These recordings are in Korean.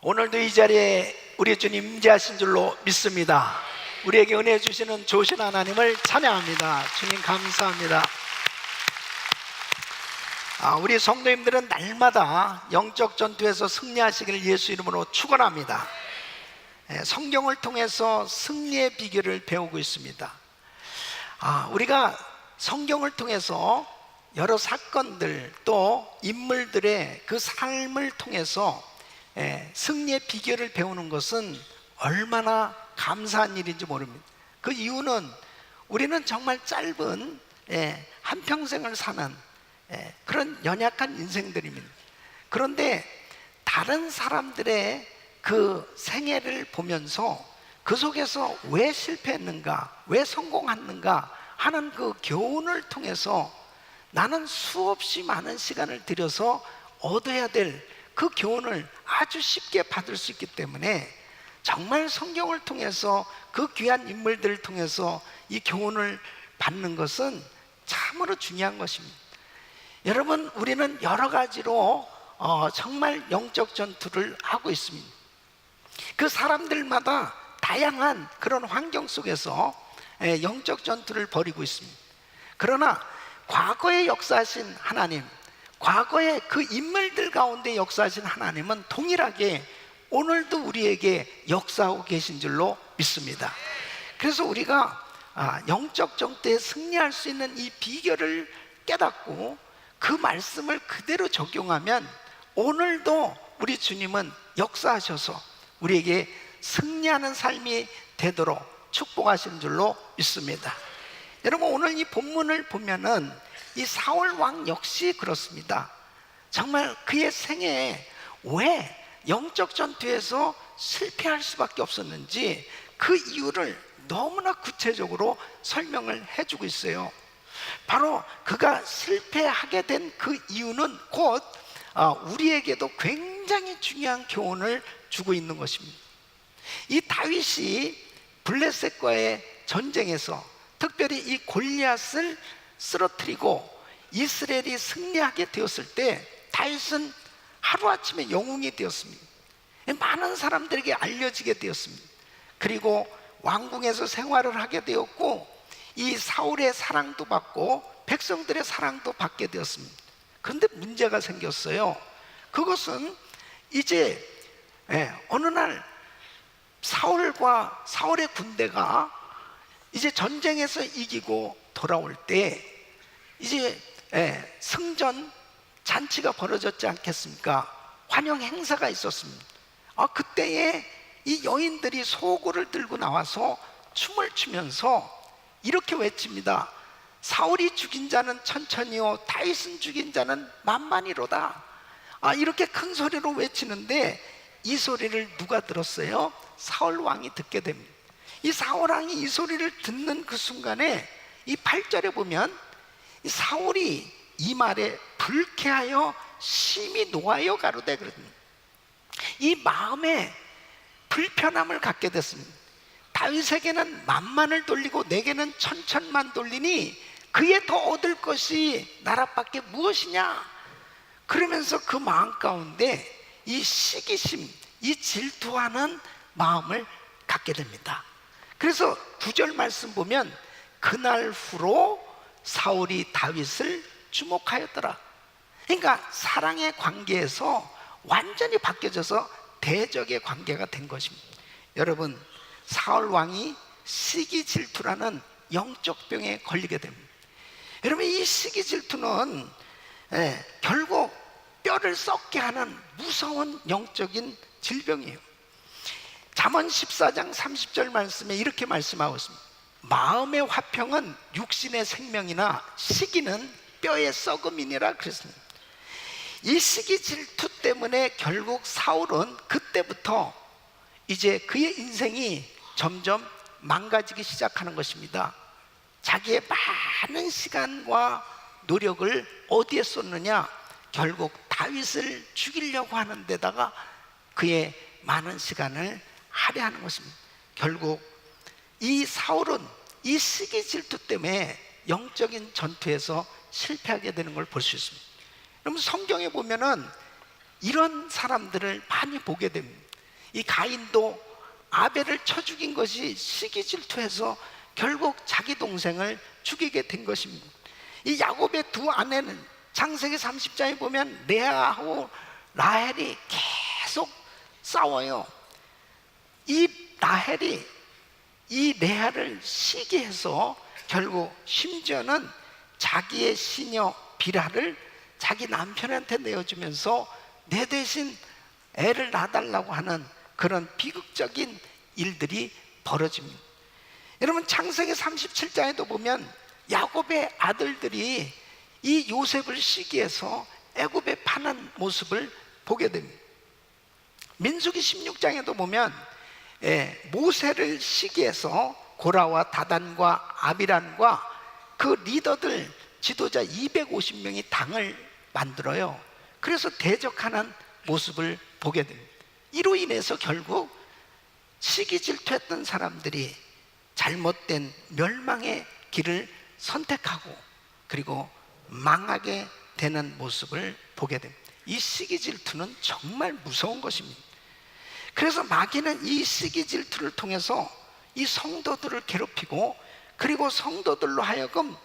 오늘도 이 자리에 우리 주님 임재하신 줄로 믿습니다. 우리에게 은혜 주시는 좋으신 하나님을 찬양합니다. 주님 감사합니다. 우리 성도님들은 날마다 영적 전투에서 승리하시기를 예수 이름으로 축원합니다. 성경을 통해서 승리의 비결을 배우고 있습니다. 우리가 성경을 통해서 여러 사건들 또 인물들의 그 삶을 통해서 승리의 비결을 배우는 것은 얼마나 감사한 일인지 모릅니다. 그 이유는 우리는 정말 짧은 한평생을 사는 그런 연약한 인생들입니다. 그런데 다른 사람들의 그 생애를 보면서 그 속에서 왜 실패했는가, 왜 성공했는가 하는 그 교훈을 통해서 나는 수없이 많은 시간을 들여서 얻어야 될 그 교훈을 아주 쉽게 받을 수 있기 때문에 정말 성경을 통해서 그 귀한 인물들을 통해서 이 교훈을 받는 것은 참으로 중요한 것입니다. 여러분, 우리는 여러 가지로 정말 영적 전투를 하고 있습니다. 그 사람들마다 다양한 그런 환경 속에서 영적 전투를 벌이고 있습니다. 그러나 과거에 역사하신 하나님, 과거의 그 인물들 가운데 역사하신 하나님은 동일하게 오늘도 우리에게 역사하고 계신 줄로 믿습니다. 그래서 우리가 영적 전투에 승리할 수 있는 이 비결을 깨닫고 그 말씀을 그대로 적용하면 오늘도 우리 주님은 역사하셔서 우리에게 승리하는 삶이 되도록 축복하신 줄로 믿습니다. 여러분, 오늘 이 본문을 보면은 이 사울 왕 역시 그렇습니다. 정말 그의 생애에 왜 영적 전투에서 실패할 수밖에 없었는지 그 이유를 너무나 구체적으로 설명을 해주고 있어요. 바로 그가 실패하게 된 그 이유는 곧 우리에게도 굉장히 중요한 교훈을 주고 있는 것입니다. 이 다윗이 블레셋과의 전쟁에서 특별히 이 골리앗을 쓰러뜨리고 이스라엘이 승리하게 되었을 때 다윗은 하루아침에 영웅이 되었습니다. 많은 사람들에게 알려지게 되었습니다. 그리고 왕궁에서 생활을 하게 되었고 이 사울의 사랑도 받고 백성들의 사랑도 받게 되었습니다. 그런데 문제가 생겼어요. 그것은 이제 어느 날 사울의 군대가 이제 전쟁에서 이기고 돌아올 때 이제 승전 잔치가 벌어졌지 않겠습니까? 환영 행사가 있었습니다. 그때에 이 여인들이 소고를 들고 나와서 춤을 추면서 이렇게 외칩니다. 사울이 죽인 자는 천천히요 다윗은 죽인 자는 만만히로다. 이렇게 큰 소리로 외치는데 이 소리를 누가 들었어요? 사울 왕이 듣게 됩니다. 이 사울 왕이 이 소리를 듣는 그 순간에 이 8절에 보면 이 사울이 이 말에 불쾌하여 심히 노하여 가로되 그러더니 이 마음에 불편함을 갖게 됐습니다. 다윗에게는 만만을 돌리고 내게는 천천만 돌리니 그에 더 얻을 것이 나라밖에 무엇이냐. 그러면서 그 마음 가운데 이 시기심, 이 질투하는 마음을 갖게 됩니다. 그래서 9절 말씀 보면 그날 후로 사울이 다윗을 주목하였더라. 그러니까 사랑의 관계에서 완전히 바뀌어져서 대적의 관계가 된 것입니다. 여러분, 사울 왕이 시기 질투라는 영적 병에 걸리게 됩니다. 여러분, 이 시기 질투는 결국 뼈를 썩게 하는 무서운 영적인 질병이에요. 잠언 14장 30절 말씀에 이렇게 말씀하고 있습니다. 마음의 화평은 육신의 생명이나 시기는 뼈의 썩음이니라 그랬습니다. 이 시기 질투 때문에 결국 사울은 그때부터 이제 그의 인생이 점점 망가지기 시작하는 것입니다. 자기의 많은 시간과 노력을 어디에 쏟느냐? 결국 다윗을 죽이려고 하는 데다가 그의 많은 시간을 할애하는 것입니다. 결국 이 사울은 이 시기 질투 때문에 영적인 전투에서 실패하게 되는 걸 볼 수 있습니다. 여러분, 성경에 보면은 이런 사람들을 많이 보게 됩니다. 이 가인도 아벨을 쳐 죽인 것이 시기 질투해서 결국 자기 동생을 죽이게 된 것입니다. 이 야곱의 두 아내는 창세기 30장에 보면 레아하고 라헬이 계속 싸워요. 이 라헬이 이 레아를 시기해서 결국 심지어는 자기의 시녀 비라를 자기 남편한테 내어주면서 내 대신 애를 낳아달라고 하는 그런 비극적인 일들이 벌어집니다. 여러분, 창세기 37장에도 보면 야곱의 아들들이 이 요셉을 시기해서 애굽에 파는 모습을 보게 됩니다. 민수기 16장에도 보면 모세를 시기해서 고라와 다단과 아비란과 그 리더들 지도자 250명이 당을 만들어요. 그래서 대적하는 모습을 보게 됩니다. 이로 인해서 결국 시기 질투했던 사람들이 잘못된 멸망의 길을 선택하고 그리고 망하게 되는 모습을 보게 됩니다. 이 시기 질투는 정말 무서운 것입니다. 그래서 마귀는 이 시기 질투를 통해서 이 성도들을 괴롭히고 그리고 성도들로 하여금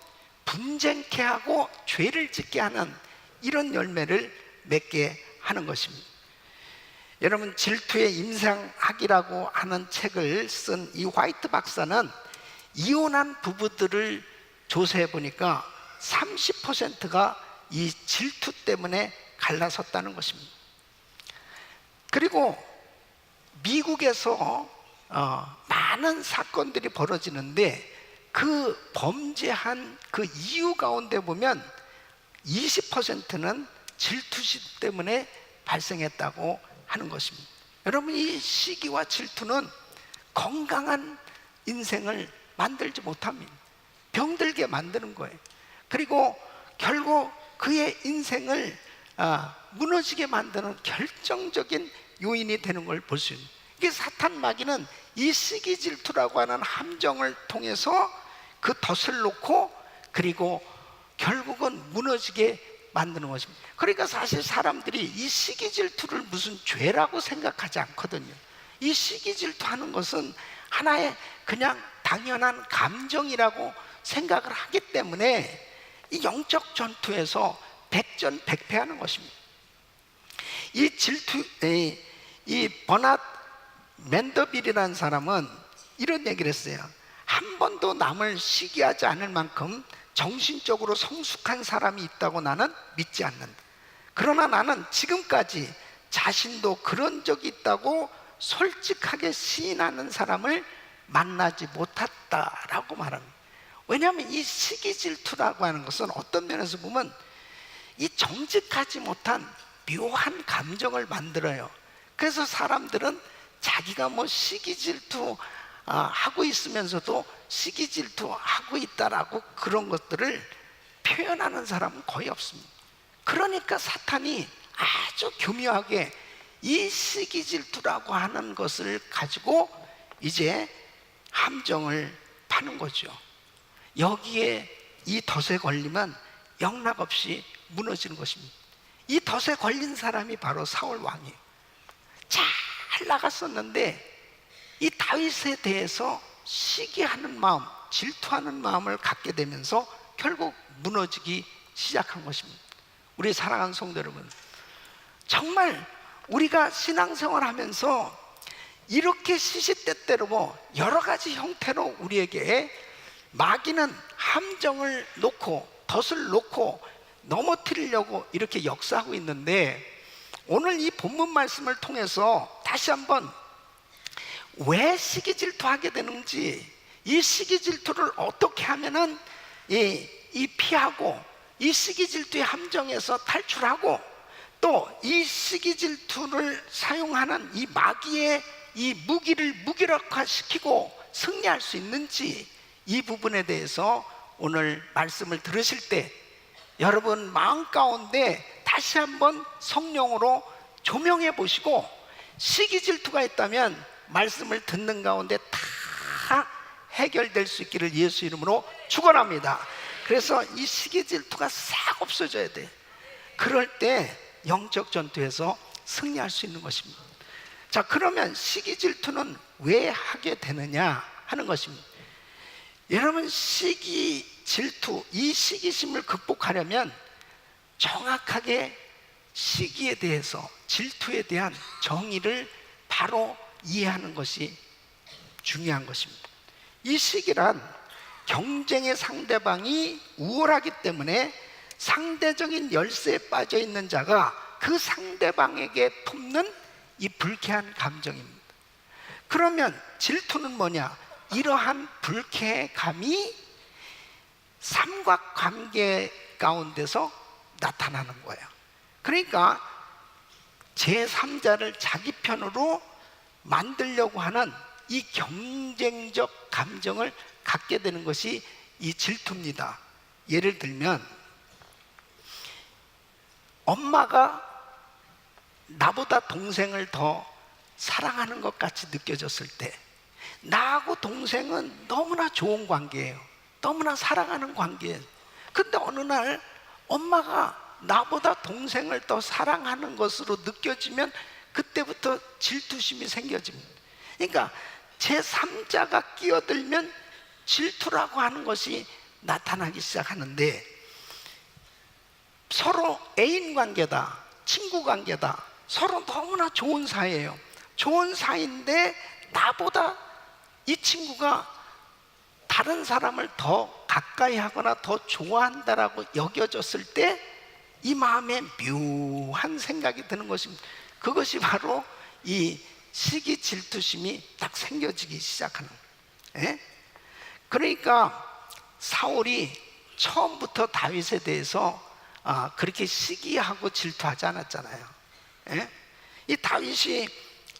분쟁케 하고 죄를 짓게 하는 이런 열매를 맺게 하는 것입니다. 여러분, 질투의 임상학이라고 하는 책을 쓴 이 화이트 박사는 이혼한 부부들을 조사해 보니까 30%가 이 질투 때문에 갈라섰다는 것입니다. 그리고 미국에서 많은 사건들이 벌어지는데 그 범죄한 그 이유 가운데 보면 20%는 질투심 때문에 발생했다고 하는 것입니다. 여러분, 이 시기와 질투는 건강한 인생을 만들지 못합니다. 병들게 만드는 거예요. 그리고 결국 그의 인생을 무너지게 만드는 결정적인 요인이 되는 걸 볼 수 있습니다. 이게 사탄 마귀는 이 시기 질투라고 하는 함정을 통해서 그 덫을 놓고 그리고 결국은 무너지게 만드는 것입니다. 그러니까 사실 사람들이 이 시기 질투를 무슨 죄라고 생각하지 않거든요. 이 시기 질투하는 것은 하나의 그냥 당연한 감정이라고 생각을 하기 때문에 이 영적 전투에서 백전백패하는 것입니다. 이 질투, 이 버낫 맨더빌이라는 사람은 이런 얘기를 했어요. 한 번도 남을 시기하지 않을 만큼 정신적으로 성숙한 사람이 있다고 나는 믿지 않는다. 그러나 나는 지금까지 자신도 그런 적이 있다고 솔직하게 시인하는 사람을 만나지 못했다라고 말합니다. 왜냐하면 이 시기 질투라고 하는 것은 어떤 면에서 보면 이 정직하지 못한 묘한 감정을 만들어요. 그래서 사람들은 자기가 뭐 시기 질투 하고 있으면서도 시기 질투하고 있다라고 그런 것들을 표현하는 사람은 거의 없습니다. 그러니까 사탄이 아주 교묘하게 이 시기 질투라고 하는 것을 가지고 이제 함정을 파는 거죠. 여기에 이 덫에 걸리면 영락없이 무너지는 것입니다. 이 덫에 걸린 사람이 바로 사울 왕이에요. 잘 나갔었는데 이 다윗에 대해서 시기하는 마음, 질투하는 마음을 갖게 되면서 결국 무너지기 시작한 것입니다. 우리 사랑하는 성도 여러분, 정말 우리가 신앙생활 하면서 이렇게 시시때때로 여러 가지 형태로 우리에게 마귀는 함정을 놓고 덫을 놓고 넘어뜨리려고 이렇게 역사하고 있는데, 오늘 이 본문 말씀을 통해서 다시 한번 왜 시기 질투하게 되는지, 이 시기 질투를 어떻게 하면은 이 피하고 이 시기 질투의 함정에서 탈출하고 또 이 시기 질투를 사용하는 이 마귀의 이 무기를 무기력화시키고 승리할 수 있는지, 이 부분에 대해서 오늘 말씀을 들으실 때 여러분 마음 가운데 다시 한번 성령으로 조명해 보시고, 시기 질투가 있다면 말씀을 듣는 가운데 다 해결될 수 있기를 예수 이름으로 축원합니다. 그래서 이 시기 질투가 싹 없어져야 돼. 그럴 때 영적 전투에서 승리할 수 있는 것입니다. 자, 그러면 시기 질투는 왜 하게 되느냐 하는 것입니다. 여러분, 시기 질투, 이 시기심을 극복하려면 정확하게 시기에 대해서, 질투에 대한 정의를 바로 이해하는 것이 중요한 것입니다. 이 시기란 경쟁의 상대방이 우월하기 때문에 상대적인 열세에 빠져 있는 자가 그 상대방에게 품는 이 불쾌한 감정입니다. 그러면 질투는 뭐냐? 이러한 불쾌감이 삼각관계 가운데서 나타나는 거예요. 그러니까 제3자를 자기 편으로 만들려고 하는 이 경쟁적 감정을 갖게 되는 것이 이 질투입니다. 예를 들면 엄마가 나보다 동생을 더 사랑하는 것 같이 느껴졌을 때, 나하고 동생은 너무나 좋은 관계예요. 너무나 사랑하는 관계예요. 근데 어느 날 엄마가 나보다 동생을 더 사랑하는 것으로 느껴지면 그때부터 질투심이 생겨집니다. 그러니까 제3자가 끼어들면 질투라고 하는 것이 나타나기 시작하는데, 서로 애인 관계다, 친구 관계다, 서로 너무나 좋은 사이예요. 좋은 사이인데 나보다 이 친구가 다른 사람을 더 가까이 하거나 더 좋아한다라고 여겨졌을 때 이 마음에 묘한 생각이 드는 것입니다. 그것이 바로 이 시기 질투심이 딱 생겨지기 시작하는 거예요. 예? 그러니까 사울이 처음부터 다윗에 대해서 그렇게 시기하고 질투하지 않았잖아요. 예? 이 다윗이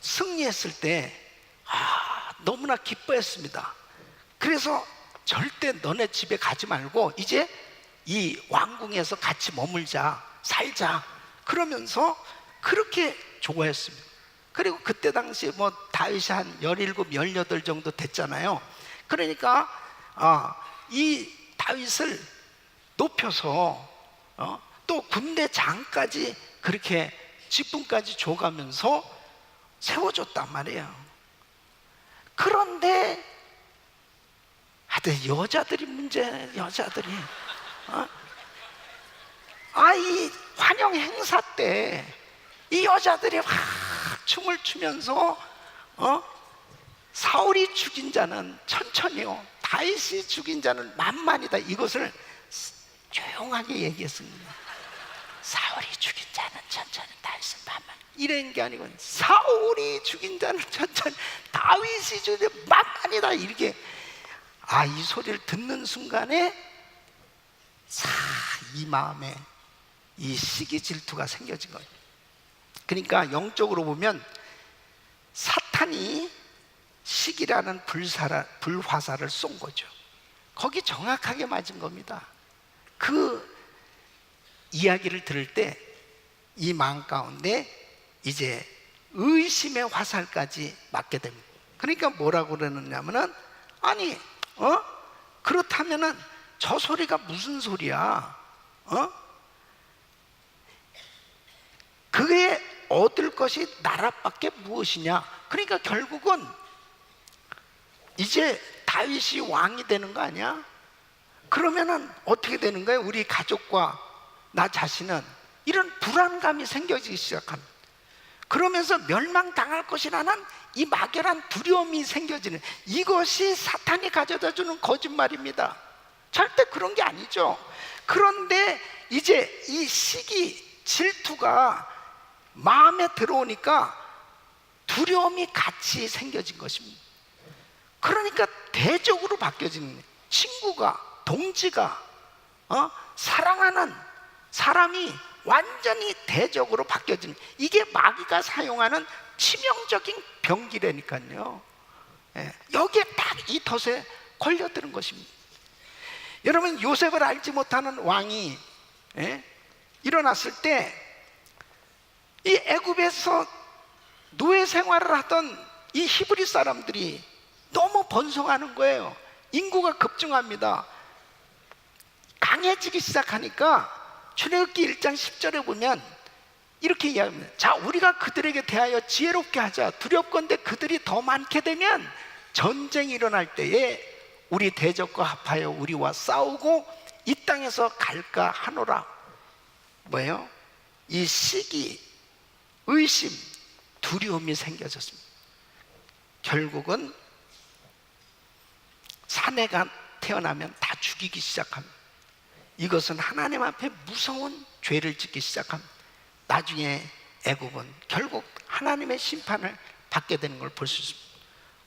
승리했을 때 너무나 기뻐했습니다. 그래서 절대 너네 집에 가지 말고 이제 이 왕궁에서 같이 머물자, 살자, 그러면서 그렇게 좋아했습니다. 그리고 그때 당시 뭐 다윗이 한 17, 18 정도 됐잖아요. 그러니까 이 다윗을 높여서 또 군대장까지 그렇게 직분까지 줘가면서 세워줬단 말이에요. 그런데 하여튼 여자들이 문제, 여자들이 이 환영 행사 때 이 여자들이 막 춤을 추면서 사울이 죽인 자는 천천히요, 다윗이 죽인 자는 만만이다, 이것을 조용하게 얘기했습니다. 사울이 죽인 자는 천천히, 다윗은 만만, 이런 게 아니고 사울이 죽인 자는 천천히, 다윗이 죽인 자는 만만이다, 이렇게. 이 소리를 듣는 순간에 이 마음에 이 시기 질투가 생겨진 거예요. 그러니까 영적으로 보면 사탄이 시기라는 불화살을 쏜 거죠. 거기 정확하게 맞은 겁니다. 그 이야기를 들을 때 이 마음 가운데 이제 의심의 화살까지 맞게 됩니다. 그러니까 뭐라고 그러느냐면은, 아니 그렇다면은 저 소리가 무슨 소리야? 그게 얻을 것이 나라밖에 무엇이냐? 그러니까 결국은 이제 다윗이 왕이 되는 거 아니야? 그러면은 어떻게 되는 거예요? 우리 가족과 나 자신은 이런 불안감이 생겨지기 시작합니다. 그러면서 멸망당할 것이라는 이 막연한 두려움이 생겨지는, 이것이 사탄이 가져다 주는 거짓말입니다. 절대 그런 게 아니죠. 그런데 이제 이 시기 질투가 마음에 들어오니까 두려움이 같이 생겨진 것입니다. 그러니까 대적으로 바뀌어지는 거예요. 친구가, 동지가 사랑하는 사람이 완전히 대적으로 바뀌어지는, 이게 마귀가 사용하는 치명적인 병기라니까요. 여기에 딱 이 덫에 걸려드는 것입니다. 여러분, 요셉을 알지 못하는 왕이 일어났을 때 이 애굽에서 노예 생활을 하던 이 히브리 사람들이 너무 번성하는 거예요. 인구가 급증합니다. 강해지기 시작하니까 출애굽기 1장 10절에 보면 이렇게 이야기합니다. 자, 우리가 그들에게 대하여 지혜롭게 하자. 두렵건대 그들이 더 많게 되면 전쟁이 일어날 때에 우리 대적과 합하여 우리와 싸우고 이 땅에서 갈까 하노라. 뭐예요? 이 시기, 의심, 두려움이 생겨졌습니다. 결국은 사내가 태어나면 다 죽이기 시작합니다. 이것은 하나님 앞에 무서운 죄를 짓기 시작합니다. 나중에 애굽은 결국 하나님의 심판을 받게 되는 걸 볼 수 있습니다.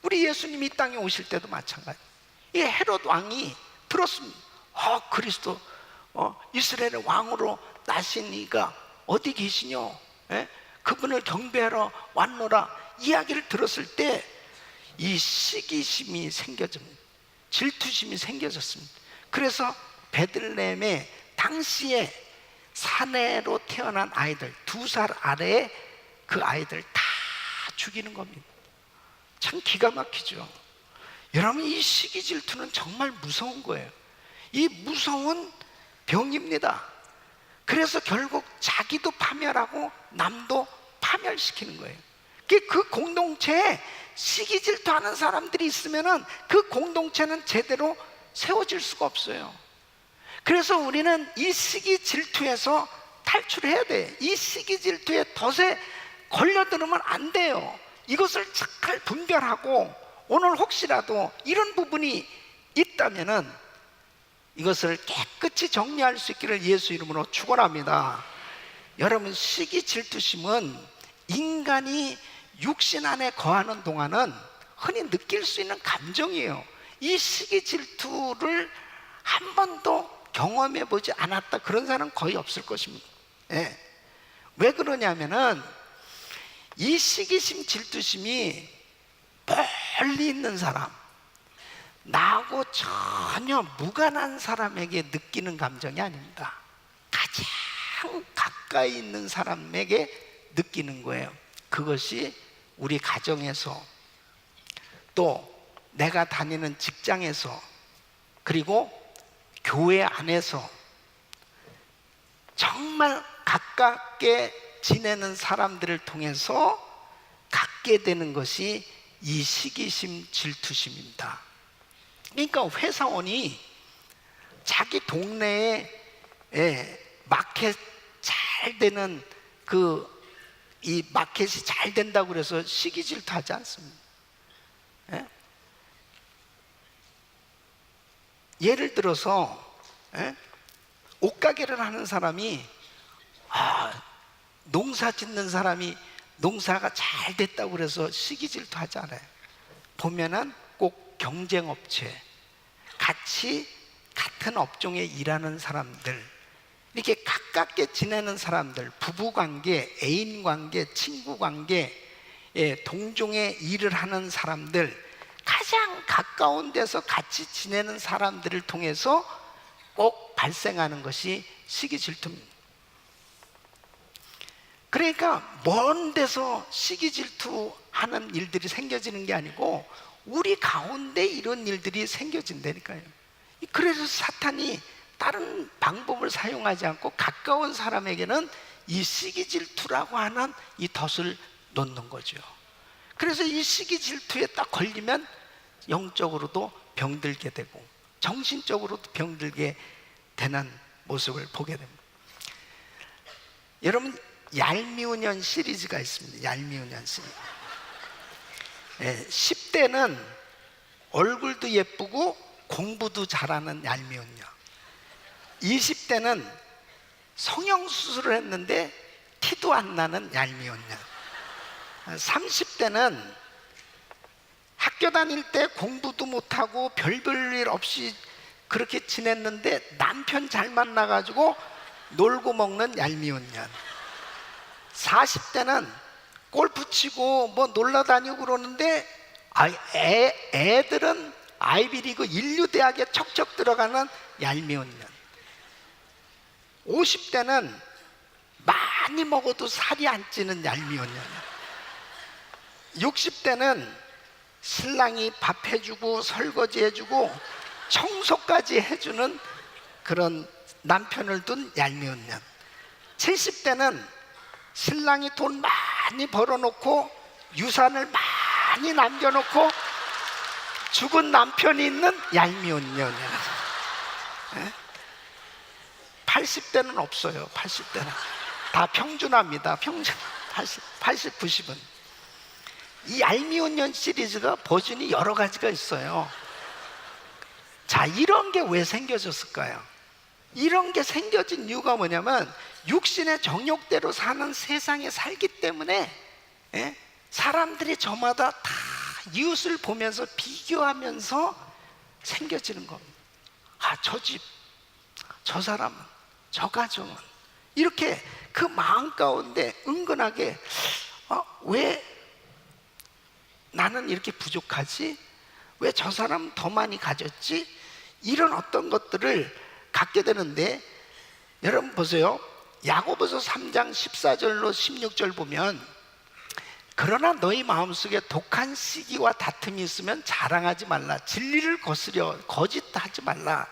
우리 예수님이 이 땅에 오실 때도 마찬가지. 이 헤롯 왕이 들었습니다. 그리스도 이스라엘의 왕으로 나신 이가 어디 계시뇨? 그분을 경배하러 왔노라. 이야기를 들었을 때 이 시기심이 생겨집니다. 질투심이 생겨졌습니다. 그래서 베들레헴에 당시에 사내로 태어난 아이들 2살 아래의 그 아이들 다 죽이는 겁니다. 참 기가 막히죠. 여러분, 이 시기 질투는 정말 무서운 거예요. 이 무서운 병입니다. 그래서 결국 자기도 파멸하고 남도 파멸시키는 거예요. 그 공동체에 시기 질투하는 사람들이 있으면은 그 공동체는 제대로 세워질 수가 없어요. 그래서 우리는 이 시기 질투에서 탈출해야 돼. 이 시기 질투의 덫에 걸려들으면 안 돼요. 이것을 잘 분별하고 오늘 혹시라도 이런 부분이 있다면은 이것을 깨끗이 정리할 수 있기를 예수 이름으로 축원합니다. 여러분, 시기 질투심은 인간이 육신 안에 거하는 동안은 흔히 느낄 수 있는 감정이에요. 이 시기 질투를 한 번도 경험해 보지 않았다 그런 사람은 거의 없을 것입니다. 왜 그러냐면은 이 시기심 질투심이 멀리 있는 사람, 나하고 전혀 무관한 사람에게 느끼는 감정이 아닙니다. 가장 가까이 있는 사람에게 느끼는 거예요. 그것이 우리 가정에서, 또 내가 다니는 직장에서, 그리고 교회 안에서 정말 가깝게 지내는 사람들을 통해서 갖게 되는 것이 이 시기심 질투심입니다. 그러니까 회사원이 자기 동네에 마켓 잘 되는 이 마켓이 잘 된다고 그래서 시기 질투하지 않습니다. 예를 들어서 옷가게를 하는 사람이 농사 짓는 사람이 농사가 잘 됐다고 그래서 시기 질투하지 않아요. 보면은 꼭 경쟁업체, 같이 같은 업종에 일하는 사람들, 이렇게 가깝게 지내는 사람들, 부부관계, 애인관계, 친구관계, 동종의 일을 하는 사람들, 가장 가까운 데서 같이 지내는 사람들을 통해서 꼭 발생하는 것이 시기 질투입니다. 그러니까 먼 데서 시기 질투하는 일들이 생겨지는 게 아니고 우리 가운데 이런 일들이 생겨진다니까요. 그래서 사탄이 다른 방법을 사용하지 않고 가까운 사람에게는 이 시기 질투라고 하는 이 덫을 놓는 거죠. 그래서 이 시기 질투에 딱 걸리면 영적으로도 병들게 되고 정신적으로도 병들게 되는 모습을 보게 됩니다. 여러분, 얄미운 년 시리즈가 있습니다. 얄미운 년 시리즈. 10대는 얼굴도 예쁘고 공부도 잘하는 얄미운 년. 20대는 성형수술을 했는데 티도 안 나는 얄미운 년. 30대는 학교 다닐 때 공부도 못하고 별별 일 없이 그렇게 지냈는데 남편 잘 만나가지고 놀고 먹는 얄미운 년. 40대는 골프 치고 뭐 놀러 다니고 그러는데 애들은 아이비리그 인류대학에 척척 들어가는 얄미운 년. 50대는 많이 먹어도 살이 안 찌는 얄미운 년. 60대는 신랑이 밥 해주고 설거지 해주고 청소까지 해주는 그런 남편을 둔 얄미운 년. 70대는 신랑이 돈 많이 벌어놓고 유산을 많이 남겨놓고 죽은 남편이 있는 얄미운 년. 80대는 없어요. 80대는 다 평준합니다. 평준 80, 90은. 이 얄미운 년 시리즈가 버전이 여러 가지가 있어요. 자, 이런 게 왜 생겨졌을까요? 이런 게 생겨진 이유가 뭐냐면 육신의 정욕대로 사는 세상에 살기 때문에 사람들이 저마다 다 이웃을 보면서 비교하면서 생겨지는 겁니다. 아, 저 집, 저 사람은, 저 가정은, 이렇게 그 마음 가운데 은근하게 왜 나는 이렇게 부족하지? 왜 저 사람은 더 많이 가졌지? 이런 어떤 것들을 갖게 되는데, 여러분 보세요. 야고보서 3장 14절로 16절 보면, 그러나 너희 마음속에 독한 시기와 다툼이 있으면 자랑하지 말라. 진리를 거스려 거짓하지 말라.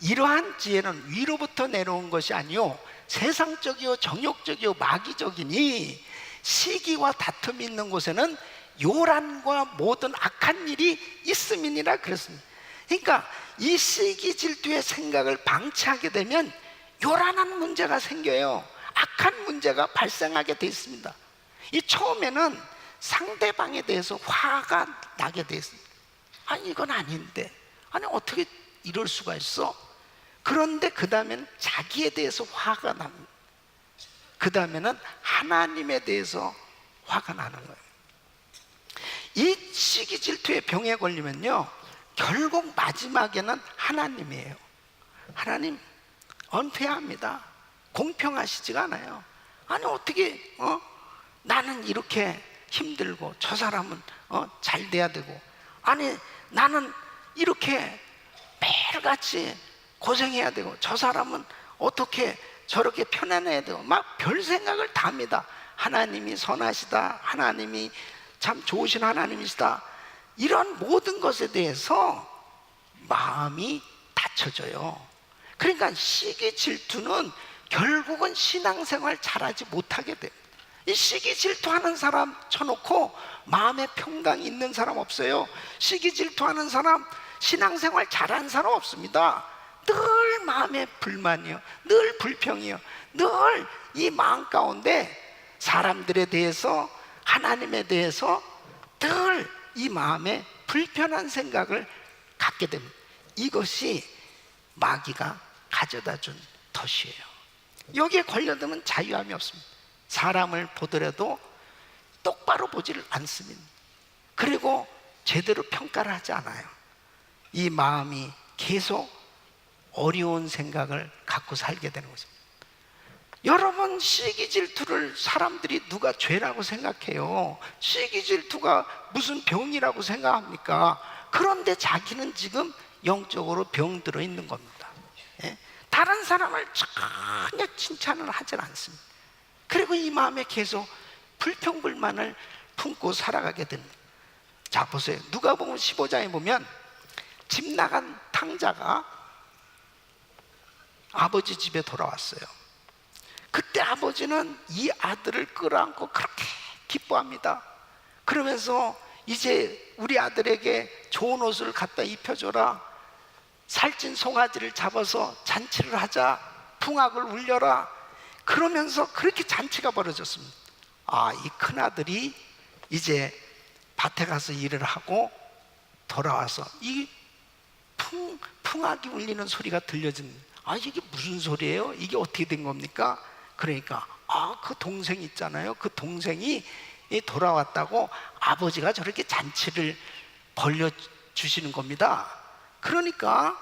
이러한 지혜는 위로부터 내려온 것이 아니요 세상적이요 정욕적이요 마귀적이니, 시기와 다툼이 있는 곳에는 요란과 모든 악한 일이 있음이니라 그랬습니다. 그러니까 이 시기 질투의 생각을 방치하게 되면 요란한 문제가 생겨요. 악한 문제가 발생하게 돼 있습니다. 이 처음에는 상대방에 대해서 화가 나게 돼 있습니다. 아니, 이건 아닌데, 아니 어떻게 이럴 수가 있어? 그런데 그 다음에는 자기에 대해서 화가 납니다. 그 다음에는 하나님에 대해서 화가 나는 거예요. 이 시기 질투의 병에 걸리면요, 결국 마지막에는 하나님이에요. 하나님 은폐합니다. 공평하시지가 않아요. 아니 어떻게 나는 이렇게 힘들고 저 사람은 잘 돼야 되고, 아니 나는 이렇게 매일같이 고생해야 되고 저 사람은 어떻게 저렇게 편안해야 되고, 막 별 생각을 다 합니다. 하나님이 선하시다, 하나님이 참 좋으신 하나님이시다, 이런 모든 것에 대해서 마음이 닫혀져요. 그러니까 시기 질투는 결국은 신앙생활 잘하지 못하게 돼요. 이 시기 질투하는 사람 쳐놓고 마음에 평강이 있는 사람 없어요. 시기 질투하는 사람 신앙생활 잘하는 사람 없습니다. 늘 마음에 불만이요, 늘 불평이요, 늘 이 마음 가운데 사람들에 대해서, 하나님에 대해서 늘 이 마음에 불편한 생각을 갖게 됩니다. 이것이 마귀가 가져다 준 덫이에요. 여기에 걸려들면 자유함이 없습니다. 사람을 보더라도 똑바로 보지를 않습니다. 그리고 제대로 평가를 하지 않아요. 이 마음이 계속 어려운 생각을 갖고 살게 되는 거죠. 여러분, 시기 질투를 사람들이 누가 죄라고 생각해요? 시기 질투가 무슨 병이라고 생각합니까? 그런데 자기는 지금 영적으로 병들어 있는 겁니다. 다른 사람을 전혀 칭찬을 하질 않습니다. 그리고 이 마음에 계속 불평불만을 품고 살아가게 됩니다. 자, 보세요. 누가복음 15장에 보면 집 나간 탕자가 아버지 집에 돌아왔어요. 그때 아버지는 이 아들을 끌어안고 그렇게 기뻐합니다. 그러면서 이제 우리 아들에게 좋은 옷을 갖다 입혀줘라, 살찐 송아지를 잡아서 잔치를 하자, 풍악을 울려라, 그러면서 그렇게 잔치가 벌어졌습니다. 아, 이 큰아들이 이제 밭에 가서 일을 하고 돌아와서 이 풍악이 울리는 소리가 들려집니다. 아, 이게 무슨 소리예요? 이게 어떻게 된 겁니까? 그러니까 그 동생 있잖아요. 그 동생이 돌아왔다고 아버지가 저렇게 잔치를 벌려주시는 겁니다. 그러니까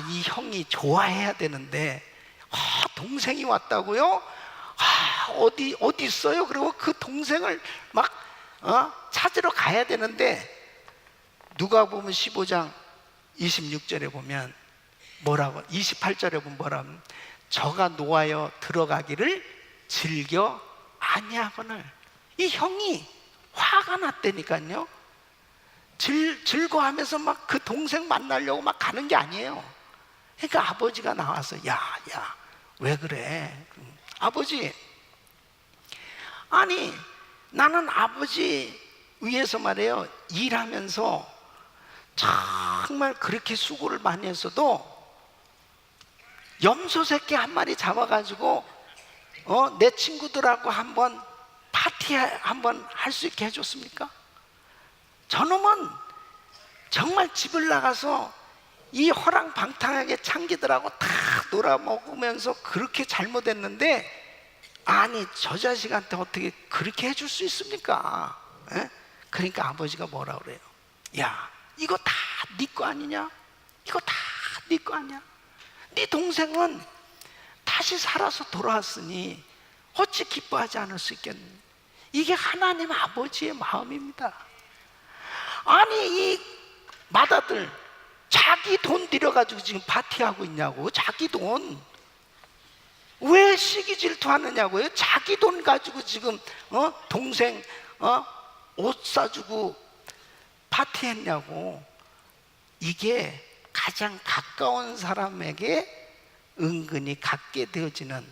이 형이 좋아해야 되는데 동생이 왔다고요? 어디 있어요? 그리고 그 동생을 막 찾으러 가야 되는데, 누가복음 15장 26절에 보면 뭐라고, 28절에 보면 뭐라고, 저가 노하여 들어가기를 즐겨 아니하거늘. 이 형이 화가 났다니까요. 즐거워하면서 막 그 동생 만나려고 막 가는 게 아니에요. 그러니까 아버지가 나와서 야, 왜 그래? 아버지, 아니 나는 아버지 위해서 말이에요 일하면서 정말 그렇게 수고를 많이 했어도 염소 새끼 한 마리 잡아가지고 내 친구들하고 한번 파티 한번 할 수 있게 해줬습니까? 저놈은 정말 집을 나가서 이 허랑방탕하게 창기들하고 다 놀아먹으면서 그렇게 잘못했는데 아니 저 자식한테 어떻게 그렇게 해줄 수 있습니까? 에? 그러니까 아버지가 뭐라 그래요? 야 이거 다 네 거 아니냐? 이거 다 네 거 아니야? 네 동생은 다시 살아서 돌아왔으니 어찌 기뻐하지 않을 수 있겠니? 이게 하나님 아버지의 마음입니다. 아니 이 맏아들 자기 돈 들여가지고 지금 파티하고 있냐고. 자기 돈 왜 시기 질투하느냐고요? 자기 돈 가지고 지금 동생 옷 사주고 파티했냐고. 이게 가장 가까운 사람에게 은근히 갖게 되어지는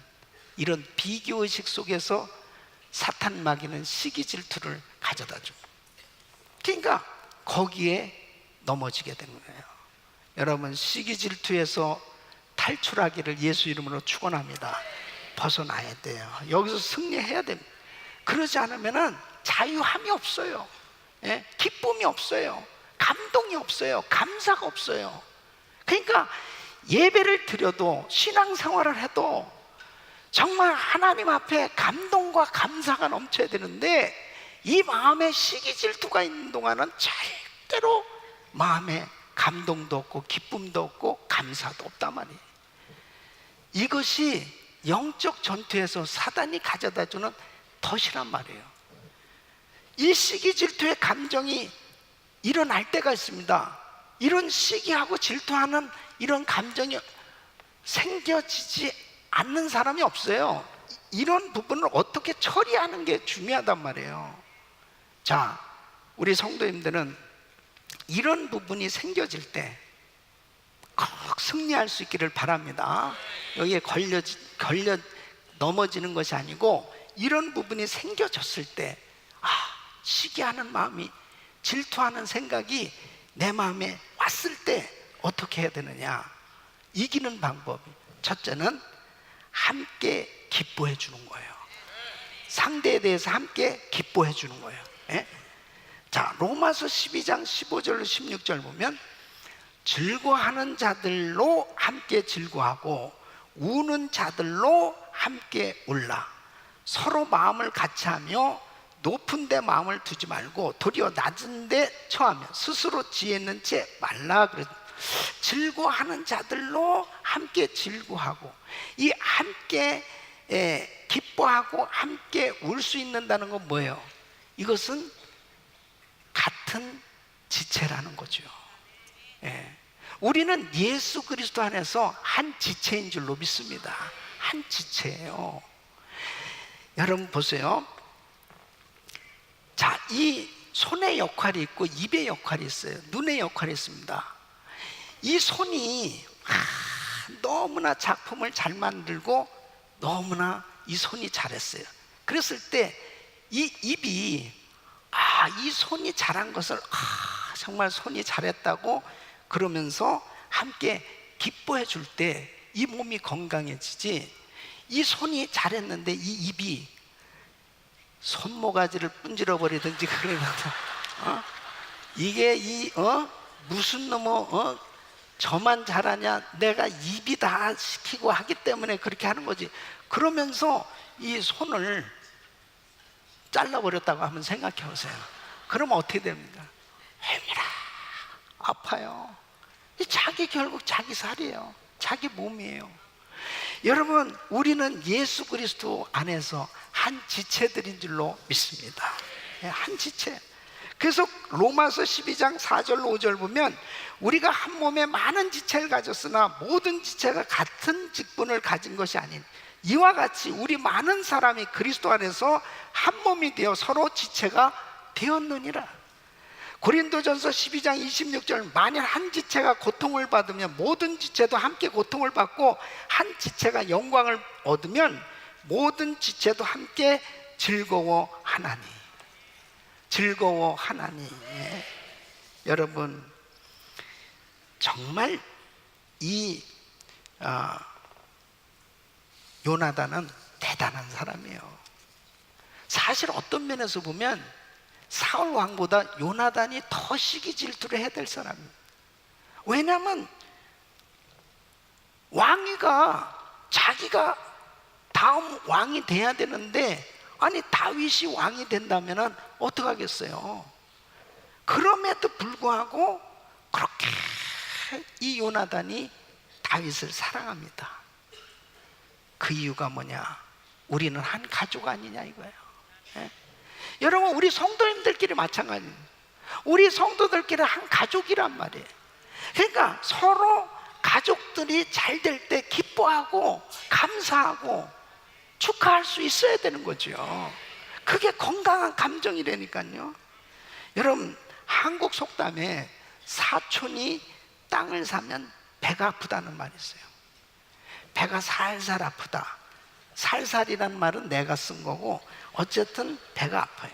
이런 비교의식 속에서 사탄 마귀는 시기 질투를 가져다 줘. 그러니까 거기에 넘어지게 되는 거예요. 여러분 시기 질투에서 탈출하기를 예수 이름으로 축원합니다. 벗어나야 돼요. 여기서 승리해야 됩니다. 그러지 않으면 자유함이 없어요. 예? 기쁨이 없어요. 감동이 없어요. 감사가 없어요. 그러니까 예배를 드려도 신앙생활을 해도 정말 하나님 앞에 감동과 감사가 넘쳐야 되는데 이 마음에 시기 질투가 있는 동안은 절대로 마음에 감동도 없고 기쁨도 없고 감사도 없단 말이에요. 이것이 영적 전투에서 사단이 가져다주는 덫이란 말이에요. 이 시기 질투의 감정이 일어날 때가 있습니다. 이런 시기하고 질투하는 이런 감정이 생겨지지 않는 사람이 없어요. 이런 부분을 어떻게 처리하는 게 중요하단 말이에요. 자, 우리 성도님들은 이런 부분이 생겨질 때 꼭 승리할 수 있기를 바랍니다. 여기에 걸려 넘어지는 것이 아니고 이런 부분이 생겨졌을 때 시기하는 마음이 질투하는 생각이 내 마음에 왔을 때 어떻게 해야 되느냐. 이기는 방법이 첫째는 함께 기뻐해 주는 거예요. 상대에 대해서 함께 기뻐해 주는 거예요. 예? 자, 로마서 12장 15절로 16절 보면 즐거워하는 자들로 함께 즐거워하고 우는 자들로 함께 울라. 서로 마음을 같이 하며 높은 데 마음을 두지 말고 도리어 낮은 데 처하며 스스로 지혜 있는 채 말라. 그래서 즐거워하는 자들로 함께 즐거워하고 이 함께 기뻐하고 함께 울 수 있는다는 건 뭐예요? 이것은 같은 지체라는 거죠. 예. 우리는 예수 그리스도 안에서 한 지체인 줄로 믿습니다. 한 지체예요. 여러분 보세요. 자, 이 손의 역할이 있고 입의 역할이 있어요. 눈의 역할이 있습니다. 이 손이 너무나 작품을 잘 만들고 너무나 이 손이 잘했어요. 그랬을 때 이 입이 이 손이 잘한 것을 정말 손이 잘했다고 그러면서 함께 기뻐해 줄 때 이 몸이 건강해지지. 이 손이 잘했는데 이 입이 손모가지를 분질러 버리든지 그러면 이게 무슨 놈의 저만 잘하냐, 내가 입이 다 시키고 하기 때문에 그렇게 하는 거지. 그러면서 이 손을 잘라버렸다고 한번 생각해 보세요. 그러면 어떻게 됩니까? 회미라 아파요. 자기 결국 자기 살이에요. 자기 몸이에요. 여러분, 우리는 예수 그리스도 안에서 한 지체들인 줄로 믿습니다. 한 지체. 그래서 로마서 12장 4절 5절 보면 우리가 한 몸에 많은 지체를 가졌으나 모든 지체가 같은 직분을 가진 것이 아닌 이와 같이 우리 많은 사람이 그리스도 안에서 한 몸이 되어 서로 지체가 되었느니라. 고린도전서 12장 26절 만일 한 지체가 고통을 받으면 모든 지체도 함께 고통을 받고 한 지체가 영광을 얻으면 모든 지체도 함께 즐거워하나니. 즐거워하나니. 여러분, 정말 이 요나단은 대단한 사람이에요. 사실 어떤 면에서 보면 사울 왕보다 요나단이 더 시기 질투를 해야 될 사람이에요. 왜냐하면 왕위가 자기가 다음 왕이 돼야 되는데, 아니 다윗이 왕이 된다면 어떡하겠어요? 그럼에도 불구하고 그렇게 이 요나단이 다윗을 사랑합니다. 그 이유가 뭐냐? 우리는 한 가족 아니냐 이거예요. 여러분, 우리 성도님들끼리 마찬가지예요. 우리 성도들끼리 한 가족이란 말이에요. 그러니까 서로 가족들이 잘 될 때 기뻐하고 감사하고 축하할 수 있어야 되는 거죠. 그게 건강한 감정이라니까요. 여러분, 한국 속담에 사촌이 땅을 사면 배가 아프다는 말이 있어요. 배가 살살 아프다. 살살이란 말은 내가 쓴 거고, 어쨌든 배가 아파요.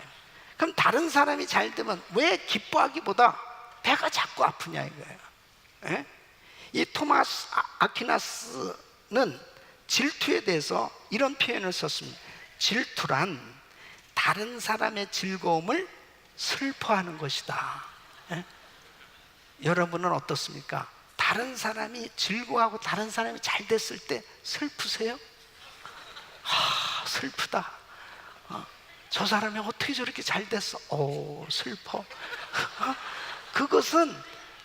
그럼 다른 사람이 잘 되면 왜 기뻐하기보다 배가 자꾸 아프냐 이거예요. 예? 이 토마스 아퀴나스는 질투에 대해서 이런 표현을 썼습니다. 질투란 다른 사람의 즐거움을 슬퍼하는 것이다. 예? 여러분은 어떻습니까? 다른 사람이 즐거워하고 다른 사람이 잘 됐을 때 슬프세요? 슬프다. 저 사람이 어떻게 저렇게 잘 됐어? 슬퍼. 그것은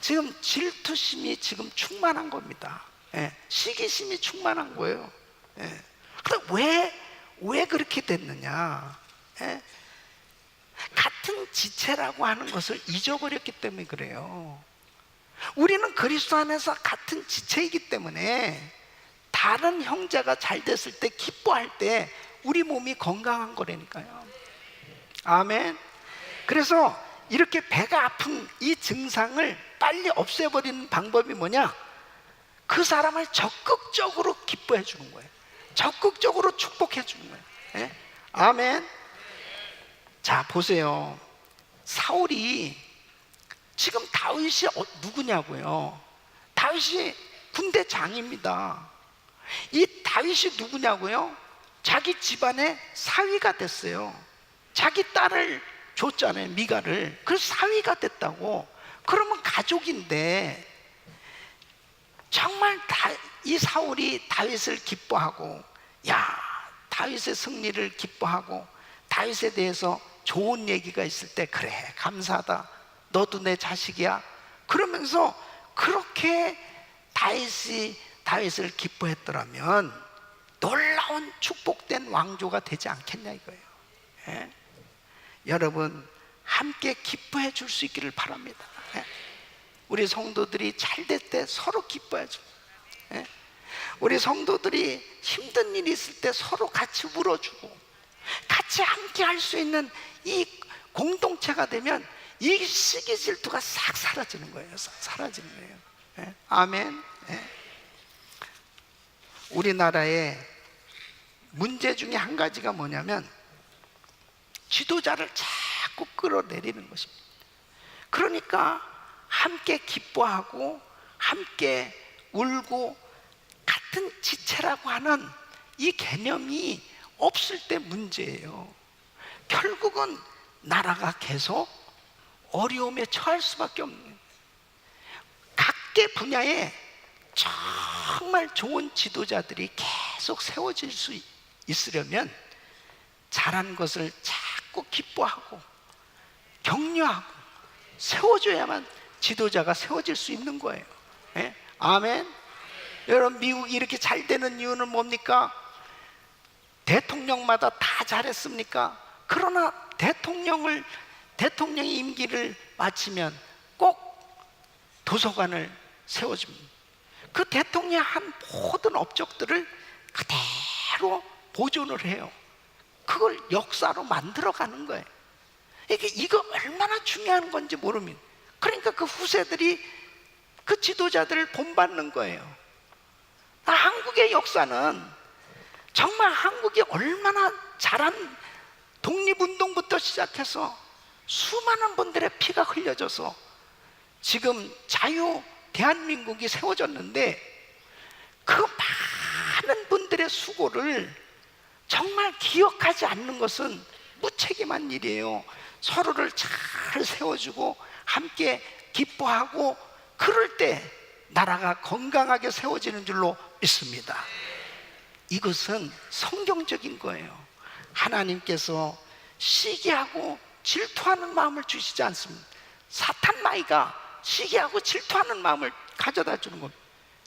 지금 질투심이 지금 충만한 겁니다. 시기심이 충만한 거예요. 그런데 왜 그렇게 됐느냐? 같은 지체라고 하는 것을 잊어버렸기 때문에 그래요. 우리는 그리스도 안에서 같은 지체이기 때문에 다른 형제가 잘 됐을 때 기뻐할 때 우리 몸이 건강한 거라니까요. 아멘. 그래서 이렇게 배가 아픈 이 증상을 빨리 없애버리는 방법이 뭐냐? 그 사람을 적극적으로 기뻐해 주는 거예요. 적극적으로 축복해 주는 거예요. 아멘. 자, 보세요. 사울이 지금 다윗이 누구냐고요? 다윗이 군대장입니다. 이 다윗이 누구냐고요? 자기 집안의 사위가 됐어요. 자기 딸을 줬잖아요, 미가를. 그래서 사위가 됐다고. 그러면 가족인데 정말 이 사울이 다윗을 기뻐하고, 다윗의 승리를 기뻐하고, 다윗에 대해서 좋은 얘기가 있을 때, 그래, 감사하다, 너도 내 자식이야, 그러면서 그렇게 다윗을 기뻐했더라면 놀라운 축복된 왕조가 되지 않겠냐 이거예요. 여러분, 함께 기뻐해 줄 수 있기를 바랍니다. 우리 성도들이 잘 될 때 서로 기뻐해줘. 우리 성도들이 힘든 일이 있을 때 서로 같이 울어주고 같이 함께 할 수 있는 이 공동체가 되면 이 시기 질투가 싹 사라지는 거예요. 싹 사라지는 거예요. 아멘. 우리나라의 문제 중에 한 가지가 뭐냐면 지도자를 자꾸 끌어내리는 것입니다. 그러니까 함께 기뻐하고 함께 울고 같은 지체라고 하는 이 개념이 없을 때 문제예요. 결국은 나라가 계속 어려움에 처할 수밖에 없는 거예요. 각계 분야에 정말 좋은 지도자들이 계속 세워질 수 있으려면 잘한 것을 자꾸 기뻐하고 격려하고 세워줘야만 지도자가 세워질 수 있는 거예요. 아멘. 여러분, 미국이 이렇게 잘 되는 이유는 뭡니까? 대통령마다 다 잘했습니까? 그러나 대통령이 임기를 마치면 꼭 도서관을 세워줍니다. 그 대통령이 한 모든 업적들을 그대로 보존을 해요. 그걸 역사로 만들어가는 거예요. 이거 얼마나 중요한 건지 모릅니다. 그러니까 그 후세들이 그 지도자들을 본받는 거예요. 한국의 역사는 정말 한국이 얼마나 잘한 독립운동부터 시작해서 수많은 분들의 피가 흘려져서 지금 자유 대한민국이 세워졌는데, 그 많은 분들의 수고를 정말 기억하지 않는 것은 무책임한 일이에요. 서로를 잘 세워주고 함께 기뻐하고 그럴 때 나라가 건강하게 세워지는 줄로 믿습니다. 이것은 성경적인 거예요. 하나님께서 시기하고 질투하는 마음을 주시지 않습니다. 사탄 마귀가 시기하고 질투하는 마음을 가져다 주는 겁니다.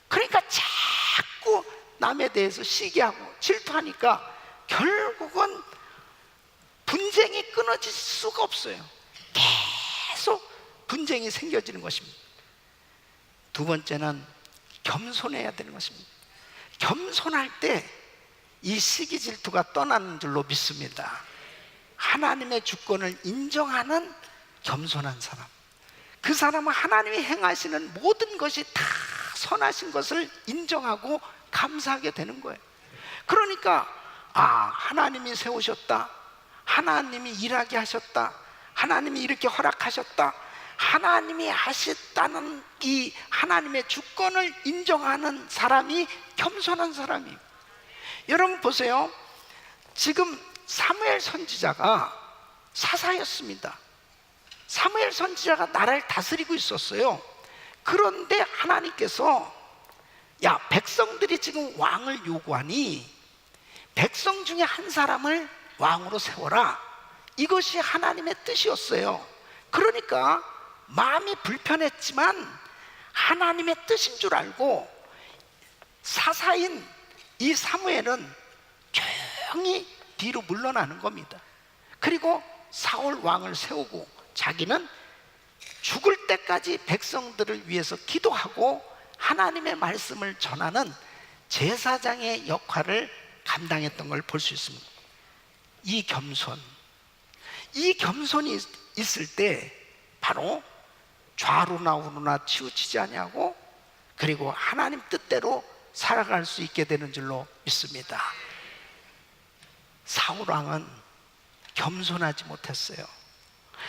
그러니까 자꾸 남에 대해서 시기하고 질투하니까 결국은 분쟁이 끊어질 수가 없어요. 계속 분쟁이 생겨지는 것입니다. 두 번째는 겸손해야 되는 것입니다. 겸손할 때 이 시기 질투가 떠나는 줄로 믿습니다. 하나님의 주권을 인정하는 겸손한 사람, 그 사람은 하나님이 행하시는 모든 것이 다 선하신 것을 인정하고 감사하게 되는 거예요. 그러니까 하나님이 세우셨다, 하나님이 일하게 하셨다, 하나님이 이렇게 허락하셨다, 하나님이 하셨다는 이 하나님의 주권을 인정하는 사람이 겸손한 사람이에요. 여러분 보세요. 지금 사무엘 선지자가 사사였습니다. 사무엘 선지자가 나라를 다스리고 있었어요. 그런데 하나님께서 백성들이 지금 왕을 요구하니 백성 중에 한 사람을 왕으로 세워라, 이것이 하나님의 뜻이었어요. 그러니까 마음이 불편했지만 하나님의 뜻인 줄 알고 사사인 이 사무엘은 조용히 뒤로 물러나는 겁니다. 그리고 사울 왕을 세우고 자기는 죽을 때까지 백성들을 위해서 기도하고 하나님의 말씀을 전하는 제사장의 역할을 감당했던 걸 볼 수 있습니다. 이 겸손이 있을 때 바로 좌로나 우로나 치우치지 아니하고 그리고 하나님 뜻대로 살아갈 수 있게 되는 줄로 믿습니다. 사울 왕은 겸손하지 못했어요.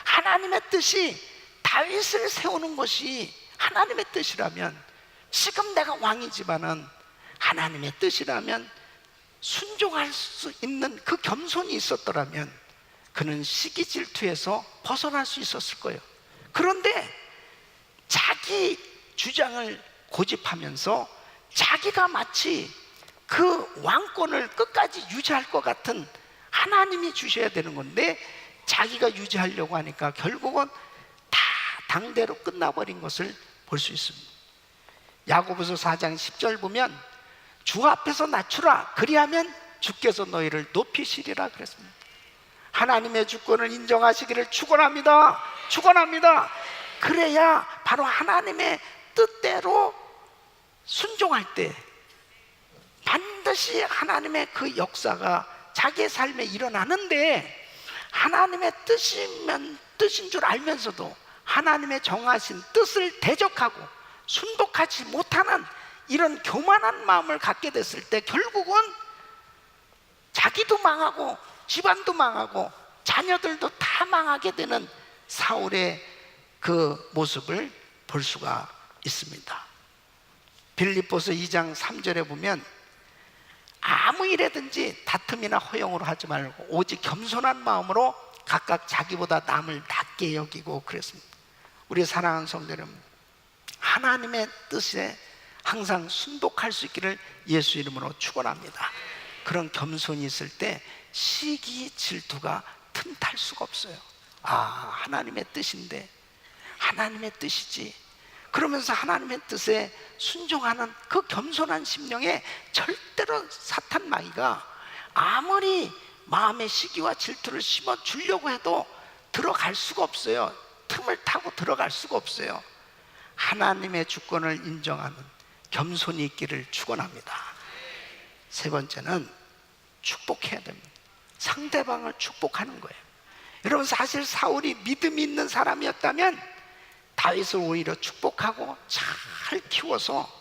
하나님의 뜻이 다윗을 세우는 것이 하나님의 뜻이라면, 지금 내가 왕이지만은 하나님의 뜻이라면 순종할 수 있는 그 겸손이 있었더라면 그는 시기 질투에서 벗어날 수 있었을 거예요. 그런데 자기 주장을 고집하면서 자기가 마치 그 왕권을 끝까지 유지할 것 같은, 하나님이 주셔야 되는 건데 자기가 유지하려고 하니까 결국은 다 당대로 끝나버린 것을 볼 수 있습니다. 야고보서 4장 10절 보면 주 앞에서 낮추라, 그리하면 주께서 너희를 높이시리라 그랬습니다. 하나님의 주권을 인정하시기를 축원합니다. 축원합니다. 그래야 바로 하나님의 뜻대로 순종할 때 반드시 하나님의 그 역사가 자기의 삶에 일어나는데, 하나님의 뜻인 줄 알면서도 하나님의 정하신 뜻을 대적하고 순복하지 못하는 이런 교만한 마음을 갖게 됐을 때 결국은 자기도 망하고 집안도 망하고 자녀들도 다 망하게 되는 사울의 그 모습을 볼 수가 있습니다. 빌립보서 2장 3절에 보면 아무 일에든지 다툼이나 허용으로 하지 말고 오직 겸손한 마음으로 각각 자기보다 남을 낮게 여기고 그랬습니다. 우리 사랑하는 성도 여러분, 하나님의 뜻에 항상 순복할 수 있기를 예수 이름으로 축원합니다. 그런 겸손이 있을 때 시기 질투가 틈탈 수가 없어요. 하나님의 뜻인데, 하나님의 뜻이지, 그러면서 하나님의 뜻에 순종하는 그 겸손한 심령에 절대로 사탄 마귀가 아무리 마음의 시기와 질투를 심어 주려고 해도 들어갈 수가 없어요. 틈을 타고 들어갈 수가 없어요. 하나님의 주권을 인정하는 겸손이 있기를 축원합니다. 세 번째는 축복해야 됩니다. 상대방을 축복하는 거예요. 여러분, 사실 사울이 믿음이 있는 사람이었다면 다윗을 오히려 축복하고 잘 키워서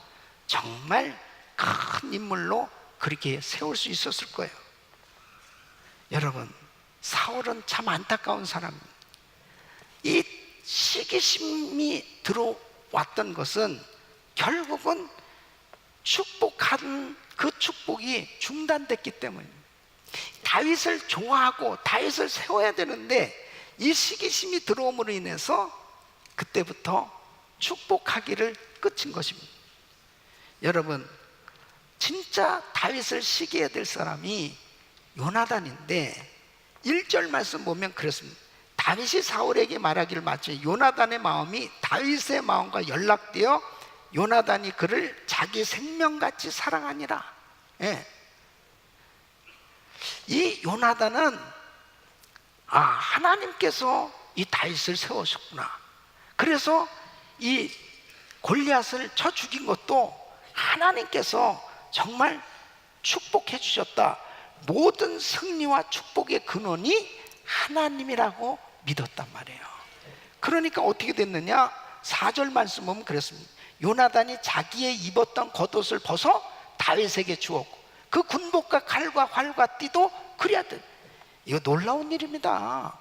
정말 큰 인물로 그렇게 세울 수 있었을 거예요. 여러분, 사울은 참 안타까운 사람입니다. 이 시기심이 들어왔던 것은 결국은 축복한 그 축복이 중단됐기 때문입니다. 다윗을 좋아하고 다윗을 세워야 되는데 이 시기심이 들어옴으로 인해서 그때부터 축복하기를 끝인 것입니다. 여러분, 진짜 다윗을 시기해야 될 사람이 요나단인데 1절 말씀 보면 그렇습니다. 다윗이 사울에게 말하기를 마치 요나단의 마음이 다윗의 마음과 연락되어 요나단이 그를 자기 생명같이 사랑하니라. 예. 이 요나단은 하나님께서 이 다윗을 세우셨구나. 그래서 이 골리앗을 쳐 죽인 것도 하나님께서 정말 축복해 주셨다. 모든 승리와 축복의 근원이 하나님이라고 믿었단 말이에요. 그러니까 어떻게 됐느냐? 4절 말씀 보면 그랬습니다. 요나단이 자기의 입었던 겉옷을 벗어 다윗에게 주었고 그 군복과 칼과 활과 띠도 그래야 돼. 이거 놀라운 일입니다.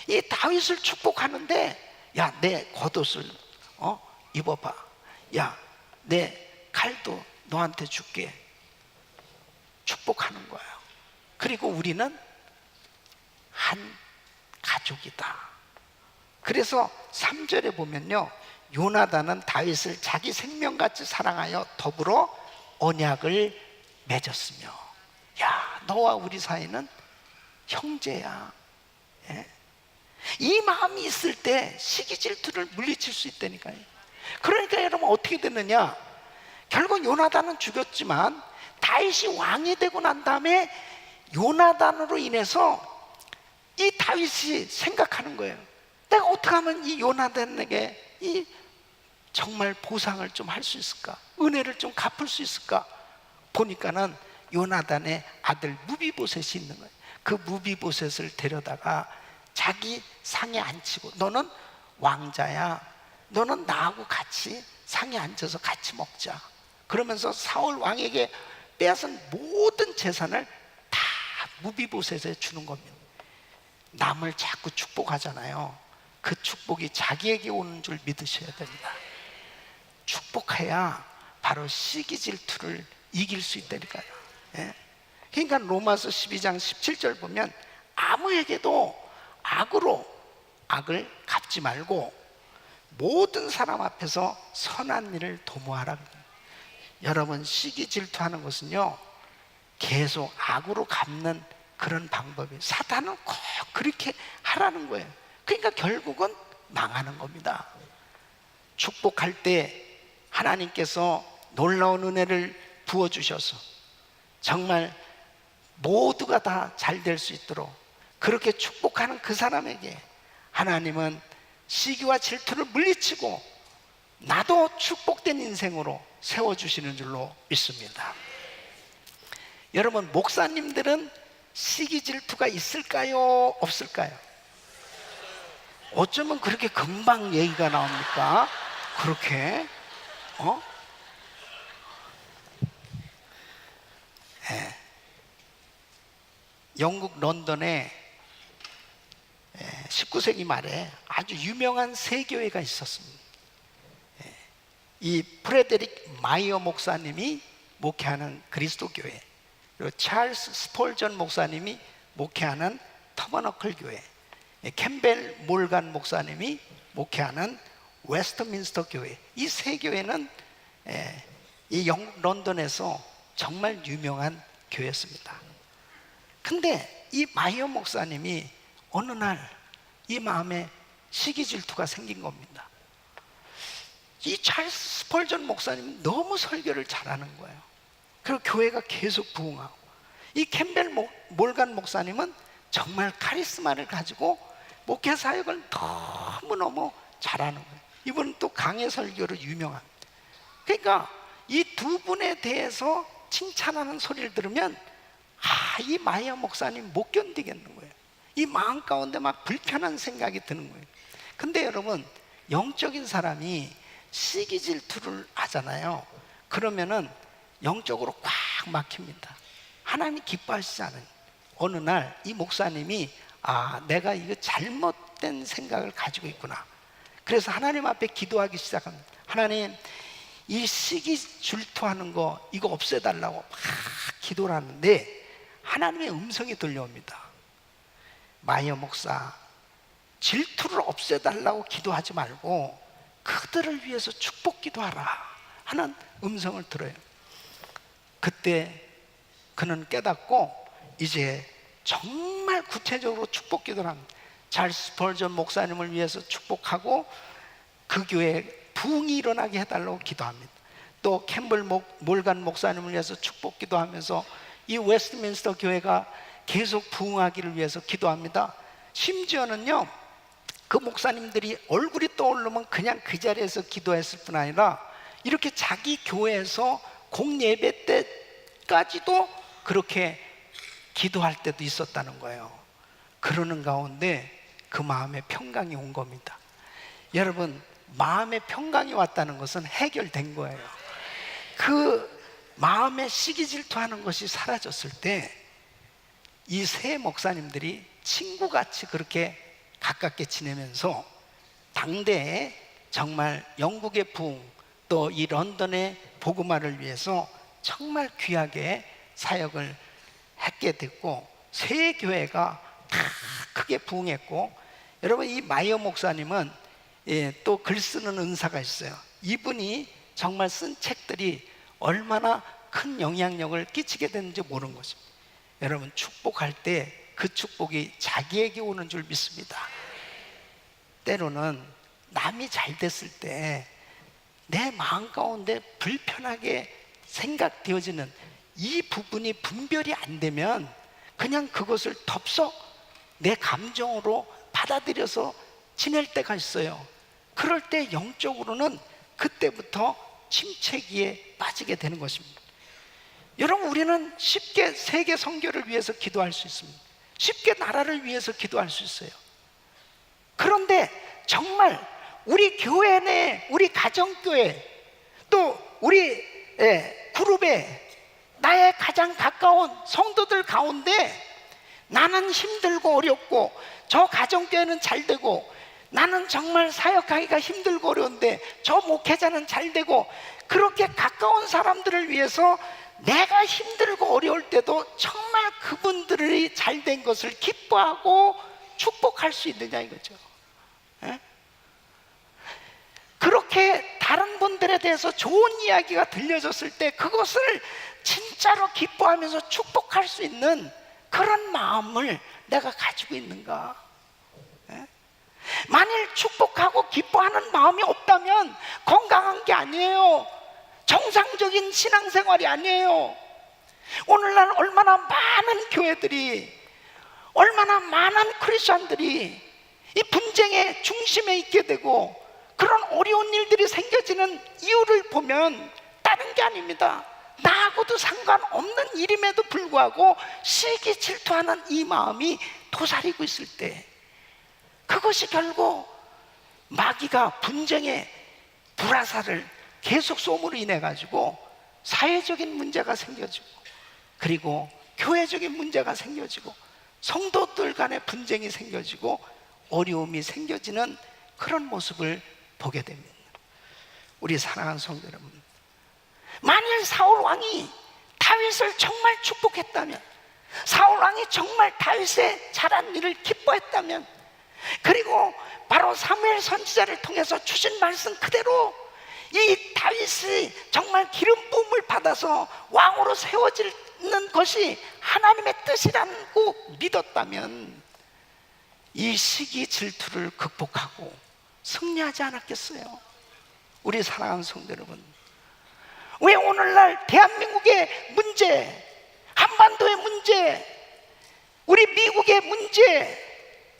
이 다윗을 축복하는데 야, 내 겉옷을 입어봐. 야, 내 칼도 너한테 줄게. 축복하는 거예요. 그리고 우리는 한 가족이다. 그래서 3절에 보면요, 요나단은 다윗을 자기 생명같이 사랑하여 더불어 언약을 맺었으며, 야, 너와 우리 사이는 형제야. 예? 이 마음이 있을 때 시기 질투를 물리칠 수 있다니까요. 그러니까 여러분 어떻게 됐느냐? 결국 요나단은 죽였지만 다윗이 왕이 되고 난 다음에 요나단으로 인해서 이 다윗이 생각하는 거예요. 내가 어떻게 하면 이 요나단에게 이 정말 보상을 좀 할 수 있을까? 은혜를 좀 갚을 수 있을까? 보니까는 요나단의 아들 무비보셋이 있는 거예요. 그 무비보셋을 데려다가 자기 상에 앉히고, 너는 왕자야, 너는 나하고 같이 상에 앉아서 같이 먹자. 그러면서 사울 왕에게 빼앗은 모든 재산을 다 무비보셋에 주는 겁니다. 남을 자꾸 축복하잖아요. 그 축복이 자기에게 오는 줄 믿으셔야 됩니다. 축복해야 바로 시기 질투를 이길 수 있다니까요. 예? 그러니까 로마서 12장 17절 보면 아무에게도 악으로 악을 갚지 말고 모든 사람 앞에서 선한 일을 도모하라. 여러분, 시기 질투하는 것은요, 계속 악으로 갚는 그런 방법이에요. 사탄은 꼭 그렇게 하라는 거예요. 그러니까 결국은 망하는 겁니다. 축복할 때 하나님께서 놀라운 은혜를 부어주셔서 정말 모두가 다 잘 될 수 있도록 그렇게 축복하는 그 사람에게 하나님은 시기와 질투를 물리치고 나도 축복된 인생으로 세워주시는 줄로 믿습니다. 여러분, 목사님들은 시기 질투가 있을까요? 없을까요? 어쩌면 그렇게 금방 얘기가 나옵니까? 그렇게 네. 영국 런던에 19세기 말에 아주 유명한 세교회가 있었습니다. 이 프레데릭 마이어 목사님이 목회하는 그리스도 교회, 그리고 찰스 스폴전 목사님이 목회하는 터버너클 교회, 캠벨 몰간 목사님이 목회하는 웨스트민스터 교회, 이 세 교회는 이 영국 런던에서 정말 유명한 교회였습니다. 근데 이 마이어 목사님이 어느 날 이 마음에 시기 질투가 생긴 겁니다. 이 찰스 스펄전 목사님은 너무 설교를 잘하는 거예요. 그리고 교회가 계속 부흥하고, 이 캠벨 몰간 목사님은 정말 카리스마를 가지고 목회 사역을 너무너무 잘하는 거예요. 이분은 또 강해 설교로 유명합니다. 그러니까 이 두 분에 대해서 칭찬하는 소리를 들으면 이 마이어 목사님 못 견디겠는 거예요. 이 마음 가운데 막 불편한 생각이 드는 거예요. 근데 여러분, 영적인 사람이 시기 질투를 하잖아요. 그러면은 영적으로 꽉 막힙니다. 하나님 기뻐하시지 않아요. 어느 날 이 목사님이 내가 이거 잘못된 생각을 가지고 있구나. 그래서 하나님 앞에 기도하기 시작합니다. 하나님, 이 시기 질투하는 거 이거 없애달라고 막 기도를 하는데 하나님의 음성이 들려옵니다. 마이어 목사, 질투를 없애달라고 기도하지 말고 그들을 위해서 축복 기도하라 하는 음성을 들어요. 그때 그는 깨닫고 이제 정말 구체적으로 축복 기도를 합니다. 찰스 스펄전 목사님을 위해서 축복하고 그 교회에 부흥이 일어나게 해달라고 기도합니다. 또 캠블 몰간 목사님을 위해서 축복 기도하면서 이 웨스트민스터 교회가 계속 부흥하기를 위해서 기도합니다. 심지어는요, 그 목사님들이 얼굴이 떠오르면 그냥 그 자리에서 기도했을 뿐 아니라 이렇게 자기 교회에서 공예배 때까지도 그렇게 기도할 때도 있었다는 거예요. 그러는 가운데 그 마음에 평강이 온 겁니다. 여러분, 마음에 평강이 왔다는 것은 해결된 거예요. 그 마음에 시기 질투하는 것이 사라졌을 때 이 세 목사님들이 친구같이 그렇게 가깝게 지내면서 당대에 정말 영국의 부흥, 또 이 런던의 복음화를 위해서 정말 귀하게 사역을 하게 됐고 세 교회가 다 크게 부흥했고, 여러분 이 마이어 목사님은 또 글 쓰는 은사가 있어요. 이분이 정말 쓴 책들이 얼마나 큰 영향력을 끼치게 되는지 모르는 것입니다. 여러분, 축복할 때 그 축복이 자기에게 오는 줄 믿습니다. 때로는 남이 잘 됐을 때 내 마음 가운데 불편하게 생각되어지는 이 부분이 분별이 안 되면 그냥 그것을 덥석 내 감정으로 받아들여서 지낼 때가 있어요. 그럴 때 영적으로는 그때부터 침체기에 빠지게 되는 것입니다. 여러분, 우리는 쉽게 세계 선교를 위해서 기도할 수 있습니다. 쉽게 나라를 위해서 기도할 수 있어요. 그런데 정말 우리 교회 내, 우리 가정교회, 또 우리 그룹에 나의 가장 가까운 성도들 가운데 나는 힘들고 어렵고 저 가정교회는 잘 되고 나는 정말 사역하기가 힘들고 어려운데 저 목회자는 잘 되고, 그렇게 가까운 사람들을 위해서 내가 힘들고 어려울 때도 정말 그분들이 잘 된 것을 기뻐하고 축복할 수 있느냐 이거죠. 그렇게 다른 분들에 대해서 좋은 이야기가 들려졌을 때 그것을 진짜로 기뻐하면서 축복할 수 있는 그런 마음을 내가 가지고 있는가? 만일 축복하고 기뻐하는 마음이 없다면 건강한 게 아니에요. 정상적인 신앙생활이 아니에요. 오늘날 얼마나 많은 교회들이, 얼마나 많은 크리스천들이 이 분쟁의 중심에 있게 되고 그런 어려운 일들이 생겨지는 이유를 보면 다른 게 아닙니다. 나하고도 상관없는 일임에도 불구하고 시기 질투하는 이 마음이 도사리고 있을 때, 그것이 결국 마귀가 분쟁의 불화살을 계속 쏘므로 인해 가지고 사회적인 문제가 생겨지고, 그리고 교회적인 문제가 생겨지고, 성도들 간의 분쟁이 생겨지고 어려움이 생겨지는 그런 모습을 보게 됩니다. 우리 사랑하는 성도 여러분, 만일 사울 왕이 다윗을 정말 축복했다면, 사울 왕이 정말 다윗의 잘한 일을 기뻐했다면, 그리고 바로 사무엘 선지자를 통해서 주신 말씀 그대로 이 다윗이 정말 기름 부음을 받아서 왕으로 세워지는 것이 하나님의 뜻이라고 믿었다면 이 시기 질투를 극복하고 승리하지 않았겠어요? 우리 사랑하는 성도 여러분, 왜 오늘날 대한민국의 문제, 한반도의 문제, 우리 미국의 문제,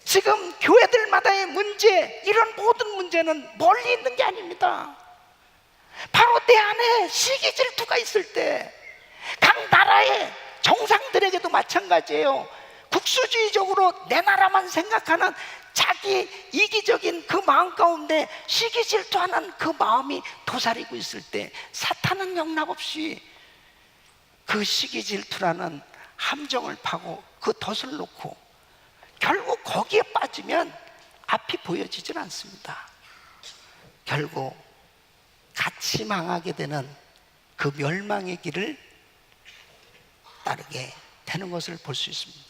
지금 교회들마다의 문제, 이런 모든 문제는 멀리 있는 게 아닙니다. 바로 내 안에 시기 질투가 있을 때, 각 나라의 정상들에게도 마찬가지예요. 국수주의적으로 내 나라만 생각하는 자기 이기적인 그 마음 가운데 시기 질투하는 그 마음이 도사리고 있을 때 사탄은 영락없이 그 시기 질투라는 함정을 파고 그 덫을 놓고 결국 거기에 빠지면 앞이 보여지질 않습니다. 결국 같이 망하게 되는 그 멸망의 길을 따르게 되는 것을 볼 수 있습니다.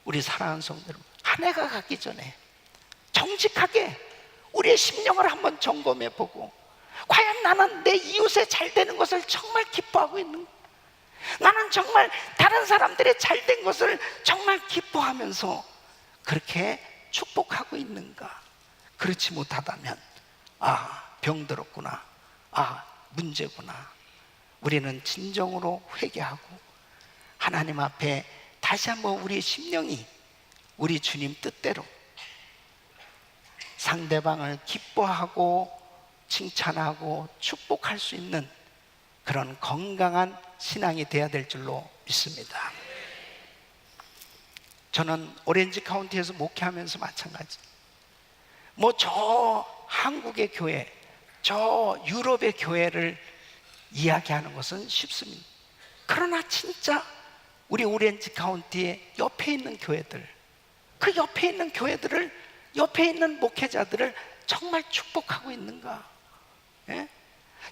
우리 사랑하는 성도 여러분, 한 해가 가기 전에 정직하게 우리의 심령을 한번 점검해 보고, 과연 나는 내 이웃의 잘 되는 것을 정말 기뻐하고 있는가? 나는 정말 다른 사람들의 잘 된 것을 정말 기뻐하면서 그렇게 축복하고 있는가? 그렇지 못하다면 병들었구나, 문제구나. 우리는 진정으로 회개하고 하나님 앞에 다시 한번 우리의 심령이 우리 주님 뜻대로 상대방을 기뻐하고 칭찬하고 축복할 수 있는 그런 건강한 신앙이 되어야 될 줄로 믿습니다. 저는 오렌지 카운티에서 목회하면서 마찬가지, 저 한국의 교회, 저 유럽의 교회를 이야기하는 것은 쉽습니다. 그러나 진짜 우리 오렌지 카운티의 옆에 있는 교회들, 그 옆에 있는 교회들을, 옆에 있는 목회자들을 정말 축복하고 있는가? 예?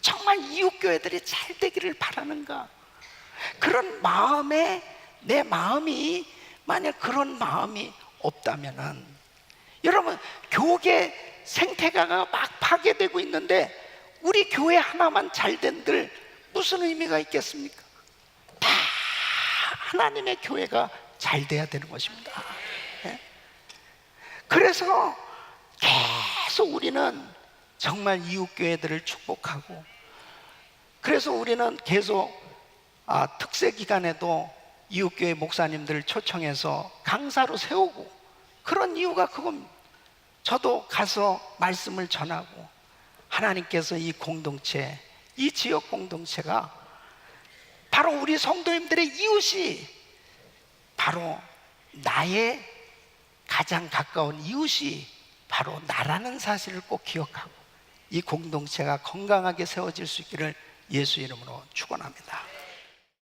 정말 이웃 교회들이 잘 되기를 바라는가? 그런 마음에, 내 마음이 만약 그런 마음이 없다면은, 여러분, 교계 생태계가 막 파괴되고 있는데 우리 교회 하나만 잘 된들 무슨 의미가 있겠습니까? 다 하나님의 교회가 잘 돼야 되는 것입니다. 예? 그래서 계속 우리는 정말 이웃 교회들을 축복하고, 그래서 우리는 계속 특세 기간에도 이웃 교회 목사님들을 초청해서 강사로 세우고, 그런 이유가 그겁니다. 저도 가서 말씀을 전하고, 하나님께서 이 공동체, 이 지역 공동체가 바로 우리 성도님들의 이웃이 바로 나의 가장 가까운 이웃이 바로 나라는 사실을 꼭 기억하고 이 공동체가 건강하게 세워질 수 있기를 예수 이름으로 축원합니다.